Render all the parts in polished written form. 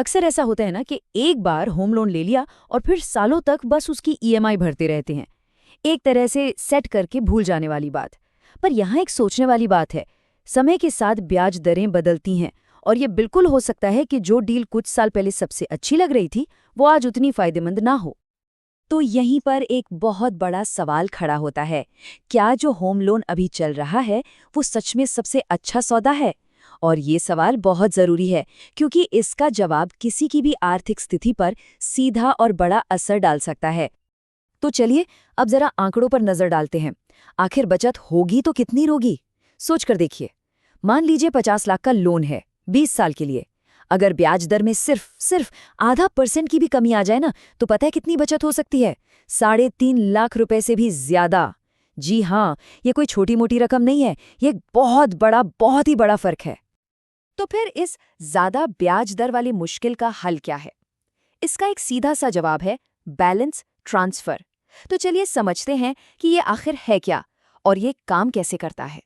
अक्सर ऐसा होता है ना कि एक बार होम लोन ले लिया और फिर सालों तक बस उसकी ईएमआई भरते रहते हैं। एक तरह से सेट करके भूल जाने वाली बात। पर यहाँ एक सोचने वाली बात है। समय के साथ ब्याज दरें बदलती हैं और ये बिल्कुल हो सकता है कि जो डील कुछ साल पहले सबसे अच्छी लग रही थी वो आज उतनी फायदेमंद ना हो। तो यहीं पर एक बहुत बड़ा सवाल खड़ा होता है, क्या जो होम लोन अभी चल रहा है वो सच में सबसे अच्छा सौदा है? और ये सवाल बहुत ज़रूरी है क्योंकि इसका जवाब किसी की भी आर्थिक स्थिति पर सीधा और बड़ा असर डाल सकता है। तो चलिए अब जरा आंकड़ों पर नजर डालते हैं। आखिर बचत होगी तो कितनी होगी? सोच कर देखिए। मान लीजिए 50 लाख का लोन है 20 साल के लिए। अगर ब्याज दर में सिर्फ ½ % की भी कमी आ जाए ना, तो पता है कितनी बचत हो सकती है? 3.5 लाख रुपए से भी ज्यादा। जी हाँ, ये कोई छोटी मोटी रकम नहीं है, ये बहुत ही बड़ा फर्क है। तो फिर इस ज्यादा ब्याज दर वाली मुश्किल का हल क्या है? इसका एक सीधा सा जवाब है बैलेंस ट्रांसफर। तो चलिए समझते हैं कि ये आखिर है क्या और ये काम कैसे करता है।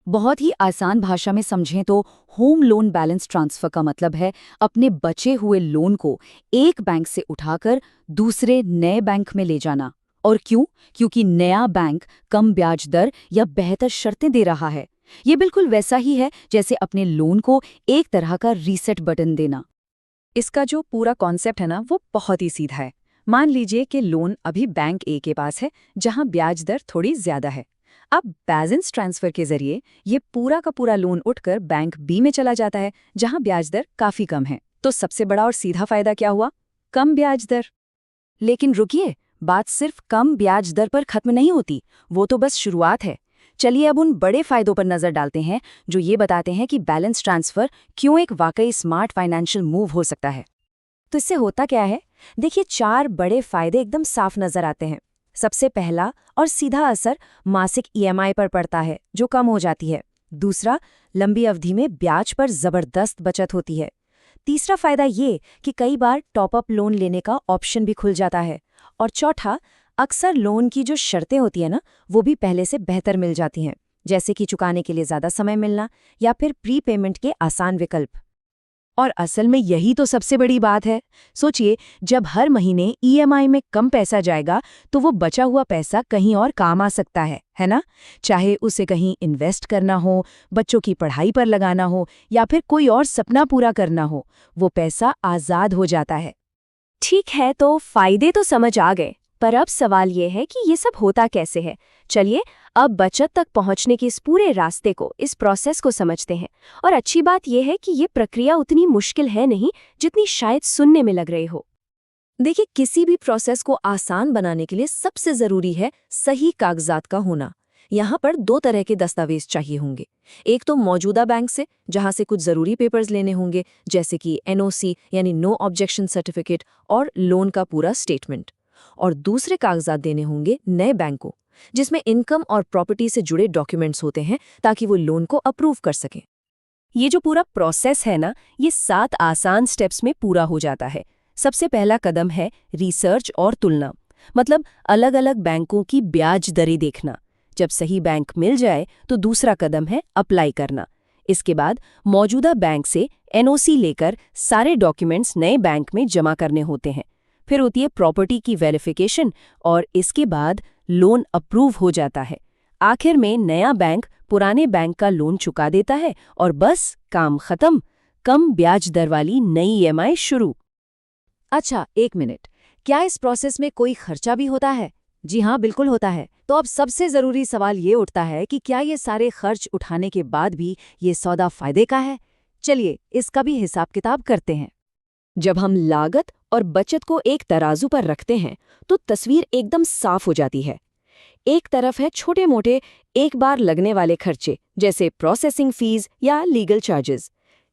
बहुत ही आसान भाषा में समझें तो होम लोन बैलेंस ट्रांसफर का मतलब है अपने बचे हुए लोन को एक बैंक से उठाकर दूसरे नए बैंक में ले जाना। और क्यों? क्योंकि नया बैंक कम ब्याज दर या बेहतर शर्तें दे रहा है। ये बिल्कुल वैसा ही है जैसे अपने लोन को एक तरह का रीसेट बटन देना। इसका जो पूरा कॉन्सेप्ट है ना, वो बहुत ही सीधा है। मान लीजिए कि लोन अभी बैंक ए के पास है, जहां ब्याज दर थोड़ी ज्यादा है। अब बैलेंस ट्रांसफर के जरिए ये पूरा का पूरा लोन उठकर बैंक बी में चला जाता है, जहां ब्याज दर काफी कम है। तो सबसे बड़ा और सीधा फायदा क्या हुआ? कम ब्याज दर। लेकिन रुकिए, बात सिर्फ कम ब्याज दर पर खत्म नहीं होती, वो तो बस शुरुआत है। चलिए अब उन बड़े फायदों पर नजर डालते हैं जो ये बताते हैं कि बैलेंस ट्रांसफर क्यों एक वाकई स्मार्ट फाइनेंशियल मूव हो सकता है। तो इससे होता क्या है? देखिए, 4 बड़े फायदे एकदम साफ नजर आते हैं। सबसे पहला और सीधा असर मासिक ईएमआई पर पड़ता है, जो कम हो जाती है। दूसरा, लंबी अवधि में ब्याज पर जबरदस्त बचत होती है। तीसरा फायदा ये कि कई बार टॉपअप लोन लेने का ऑप्शन भी खुल जाता है। और चौथा, अक्सर लोन की जो शर्तें होती है ना, वो भी पहले से बेहतर मिल जाती हैं, जैसे कि चुकाने के लिए ज़्यादा समय मिलना या फिर प्री पेमेंट के आसान विकल्प। और असल में यही तो सबसे बड़ी बात है। सोचिए, जब हर महीने ईएमआई में कम पैसा जाएगा तो वो बचा हुआ पैसा कहीं और काम आ सकता है ना? चाहे उसे कहीं इन्वेस्ट करना हो, बच्चों की पढ़ाई पर लगाना हो या फिर कोई और सपना पूरा करना हो, वो पैसा आज़ाद हो जाता है। ठीक है, तो फायदे तो समझ आ गए, पर अब सवाल ये है कि ये सब होता कैसे है। चलिए अब बचत तक पहुंचने के इस पूरे रास्ते को, इस प्रोसेस को समझते हैं। और अच्छी बात यह है कि ये प्रक्रिया उतनी मुश्किल है नहीं जितनी शायद सुनने में लग रही हो। देखिए, किसी भी प्रोसेस को आसान बनाने के लिए सबसे जरूरी है सही कागजात का होना। यहाँ पर 2 तरह के दस्तावेज चाहिए होंगे। एक तो मौजूदा बैंक से, जहाँ से कुछ जरूरी पेपर्स लेने होंगे, जैसे कि एनओसी यानी नो ऑब्जेक्शन सर्टिफिकेट और लोन का पूरा स्टेटमेंट। और दूसरे कागजात देने होंगे नए बैंक को, जिसमें इनकम और प्रॉपर्टी से जुड़े डॉक्यूमेंट्स होते हैं, ताकि वो लोन को अप्रूव कर सकें। ये जो पूरा प्रोसेस है ना, ये 7 आसान स्टेप्स में पूरा हो जाता है। सबसे पहला कदम है रिसर्च और तुलना, मतलब अलग अलग बैंकों की ब्याज दरें देखना। जब सही बैंक मिल जाए तो दूसरा कदम है अप्लाई करना। इसके बाद मौजूदा बैंक से एनओसी लेकर सारे डॉक्यूमेंट्स नए बैंक में जमा करने होते हैं। फिर होती है प्रॉपर्टी की वेरिफिकेशन और इसके बाद लोन अप्रूव हो जाता है। आखिर में नया बैंक पुराने बैंक का लोन चुका देता है और बस काम खत्म। कम ब्याज दर वाली नई ईएमआई शुरू। अच्छा, एक मिनट, क्या इस प्रोसेस में कोई खर्चा भी होता है? जी हाँ, बिल्कुल होता है। तो अब सबसे जरूरी सवाल ये उठता है कि क्या ये सारे खर्च उठाने के बाद भी ये सौदा फायदे का है? चलिए इसका भी हिसाब किताब करते हैं। जब हम लागत और बचत को एक तराजू पर रखते हैं तो तस्वीर एकदम साफ हो जाती है। एक तरफ है छोटे मोटे एक बार लगने वाले खर्चे, जैसे प्रोसेसिंग फीस या लीगल चार्जेस।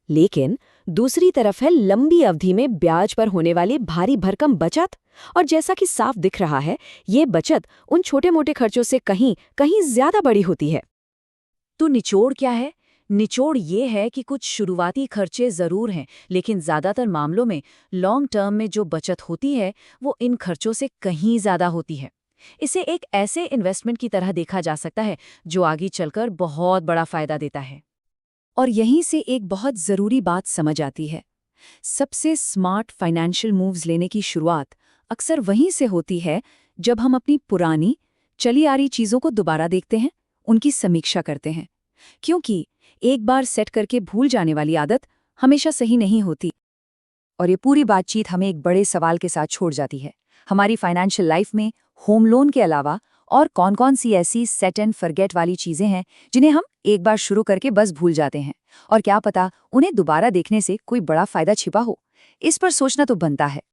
लेकिन दूसरी तरफ है लंबी अवधि में ब्याज पर होने वाली भारी भरकम बचत। और जैसा कि साफ दिख रहा है, ये बचत उन छोटे मोटे खर्चों से कहीं कहीं ज्यादा बड़ी होती है। तो निचोड़ क्या है? निचोड़ ये है कि कुछ शुरुआती खर्चे जरूर हैं, लेकिन ज्यादातर मामलों में लॉन्ग टर्म में जो बचत होती है वो इन खर्चों से कहीं ज्यादा होती है। इसे एक ऐसे इन्वेस्टमेंट की तरह देखा जा सकता है जो आगे चलकर बहुत बड़ा फायदा देता है। और यहीं से एक बहुत जरूरी बात समझ आती है। सबसे स्मार्ट फाइनेंशियल मूव्स लेने की शुरुआत अक्सर वहीं से होती है जब हम अपनी पुरानी, चली आ रही चीज़ों को दोबारा देखते हैं, उनकी समीक्षा करते हैं। क्योंकि एक बार सेट करके भूल जाने वाली आदत हमेशा सही नहीं होती। और ये पूरी बातचीत हमें एक बड़े सवाल के साथ छोड़ जाती है। हमारी फाइनेंशियल लाइफ में होम लोन के अलावा और कौन-कौन सी ऐसी सेट एंड फॉरगेट वाली चीज़ें हैं जिन्हें हम एक बार शुरू करके बस भूल जाते हैं? और क्या पता उन्हें दोबारा देखने से कोई बड़ा फ़ायदा छिपा हो? इस पर सोचना तो बनता है।